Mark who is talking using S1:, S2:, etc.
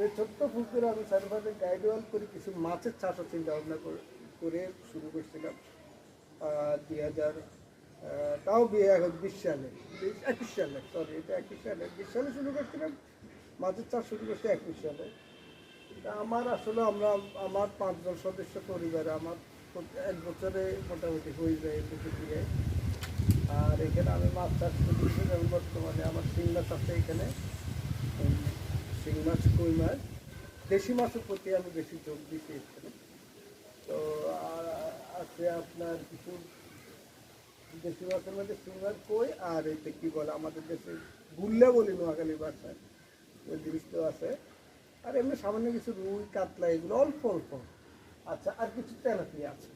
S1: এই ছোট্ট পুকুরে আমি সার্ভারে গাইডওয়াল করে কিছু মাছের চাষও চিন্তা ভাবনা করে শুরু করছিলাম 2000 তাও 20 সালে 21 সালে, সরি এটা 21 সালে, 20 সালে শুরু করছিলাম। মাছের চাষ শুরু করছি 21 সালে। তা আমার আসলে আমার 5 জন সদস্য পরিবারে আমার এক বছরে মোটামুটি হয়ে যায় পুকুর দিয়ে। আর এখানে আমি মাছ চাষ করতেছি, যেমন বর্তমানে আমার শিং মাছ আছে এখানে, শিং মাছ, কই মাছ, দেশি মাছের প্রতি আমি বেশি যোগ দিচ্ছি এখানে। তো আর আছে আপনার কিছু দেশি মাছের মধ্যে শিং মাছ, কই, আর এতে কী বলে আমাদের দেশে গুল্লা বলি নোয়াখালী ভাষায়, ওই জিনিসটাও আছে। আর এমনি সামান্য কিছু রুই, কাতলা, এগুলো অল্প অল্প। আচ্ছা, আর কিছু তেলাপিয়া আছে।